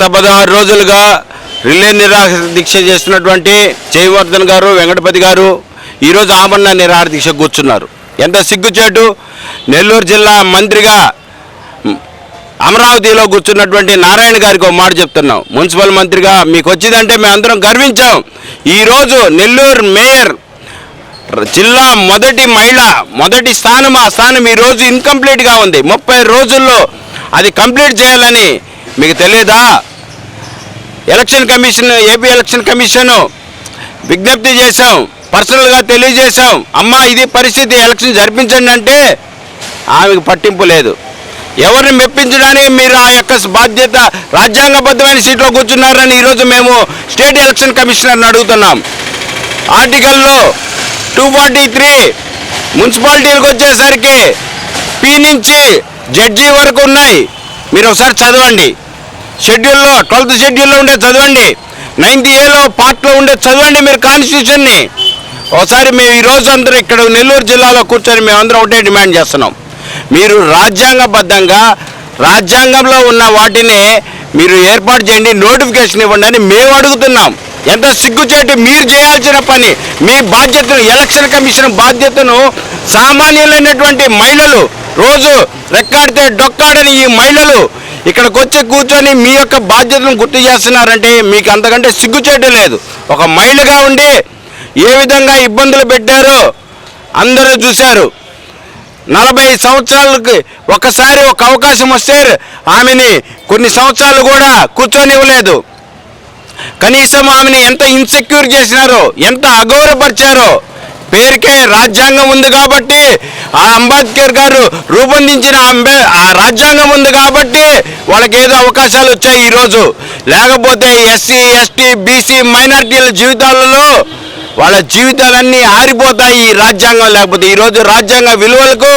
16 రోజులుగా రిలే నిరాహార దీక్ష చేస్తున్నటువంటి జయవర్ధన్ గారు, వెంకటపతి గారు ఈరోజు ఆమరణ నిరాహార దీక్ష కూర్చున్నారు. ఎంత సిగ్గుచేటు! నెల్లూరు జిల్లా మంత్రిగా అమరావతిలో కూర్చున్నటువంటి నారాయణ గారికి ఒక మాట చెప్తున్నాం. మున్సిపల్ మంత్రిగా మీకు వచ్చిందంటే మేము అందరం గర్వించాం. ఈరోజు నెల్లూరు మేయర్, జిల్లా మొదటి స్థానం, ఆ స్థానం ఈరోజు ఇన్కంప్లీట్గా ఉంది. 30 రోజుల్లో అది కంప్లీట్ చేయాలని మీకు తెలియదా? Election commission, AP election commission విజ్ఞప్తి చేశాం, పర్సనల్గా తెలియజేశాం. అమ్మా ఇది పరిస్థితి, ఎలక్షన్ జరిపించండి అంటే ఆమెకు పట్టింపు లేదు. ఎవరిని మెప్పించడానికి మీరు ఆ యొక్క బాధ్యత, రాజ్యాంగబద్ధమైన సీట్లో కూర్చున్నారని ఈరోజు మేము స్టేట్ ఎలక్షన్ కమిషనర్ని అడుగుతున్నాం. ఆర్టికల్లో 243 మున్సిపాలిటీలకు వచ్చేసరికి పి నుంచి జడ్జి వరకు ఉన్నాయి. మీరు ఒకసారి చదవండి. షెడ్యూల్లో 12th షెడ్యూల్లో ఉండే చదవండి, 9th ఏలో పార్ట్లో ఉండే చదవండి మీరు కాన్స్టిట్యూషన్ని. ఒకసారి మేము ఈరోజు అందరూ ఇక్కడ నెల్లూరు జిల్లాలో కూర్చొని మేమందరం ఒకటే డిమాండ్ చేస్తున్నాం. మీరు రాజ్యాంగబద్ధంగా రాజ్యాంగంలో ఉన్న వాటిని మీరు ఏర్పాటు చేయండి, నోటిఫికేషన్ ఇవ్వండి అని మేము అడుగుతున్నాం. ఎంత సిగ్గుచేటు! మీరు చేయాల్సిన పని, మీ బాధ్యతను, ఎలక్షన్ కమిషన్ బాధ్యతను సామాన్యులైనటువంటి మహిళలు రోజు రెక్కాడితే డొక్కాడని ఈ మహిళలు ఇక్కడికి వచ్చి కూర్చొని మీ యొక్క బాధ్యతను గుర్తు చేస్తున్నారంటే మీకు అంతకంటే సిగ్గుచేటు లేదు. ఒక మహిళగా ఉండి ఏ విధంగా ఇబ్బందులు పెట్టారో అందరూ చూశారు. 40 సంవత్సరాలకి ఒకసారి ఒక అవకాశం వస్తే ఆమెని కొన్ని సంవత్సరాలు కూడా కూర్చొనివ్వలేదు. కనీసం ఆమెని ఎంత ఇన్సెక్యూర్ చేసినారో, ఎంత అగౌరవపరిచారో. పేరుకే రాజ్యాంగం ఉంది కాబట్టి, ఆ అంబేద్కర్ గారు రూపొందించిన ఆ రాజ్యాంగం ఉంది కాబట్టి వాళ్ళకి ఏదో అవకాశాలు వచ్చాయి ఈరోజు. లేకపోతే ఎస్సీ, ఎస్టీ, బీసీ మైనారిటీల జీవితాలలో వాళ్ళ జీవితాలన్నీ ఆరిపోతాయి ఈ రాజ్యాంగం లేకపోతే. ఈరోజు రాజ్యాంగ విలువలకు,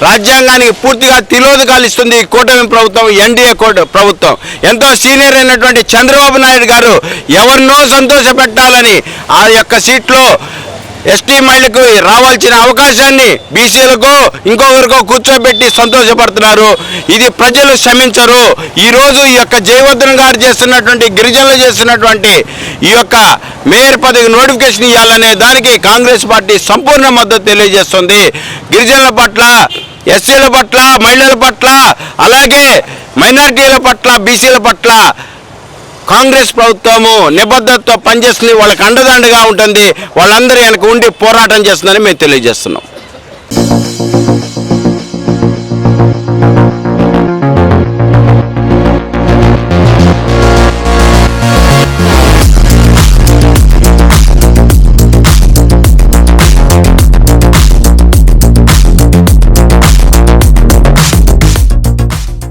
రాజ్యాంగానికి పూర్తిగా తిలోదకాలు ఇస్తుంది ఈ కూటమి ప్రభుత్వం, ఎన్డీఏ ప్రభుత్వం. ఎంతో సీనియర్ అయినటువంటి చంద్రబాబు నాయుడు గారు ఎవరినో సంతోష పెట్టాలని ఆ యొక్క సీట్లో ఎస్టీ మహిళకు రావాల్సిన అవకాశాన్ని బీసీలకు ఇంకొకరికో కూర్చోబెట్టి సంతోషపడుతున్నారు. ఇది ప్రజలు క్షమించరు. ఈరోజు ఈ యొక్క జయవర్ధన్ గారు చేస్తున్నటువంటి, గిరిజనులు చేస్తున్నటువంటి ఈ యొక్క మేయర్ పదవి నోటిఫికేషన్ ఇవ్వాలనే దానికి కాంగ్రెస్ పార్టీ సంపూర్ణ మద్దతు తెలియజేస్తుంది. గిరిజనుల పట్ల, ఎస్సీల పట్ల, మహిళల పట్ల, అలాగే మైనారిటీల పట్ల, బీసీల పట్ల కాంగ్రెస్ ప్రభుత్వము నిబద్ధతతో పనిచేస్తుంది. వాళ్ళకి అండదండగా ఉంటుంది. వాళ్ళందరూ వెనక ఉండి పోరాటం చేస్తుందని మేము తెలియజేస్తున్నాం.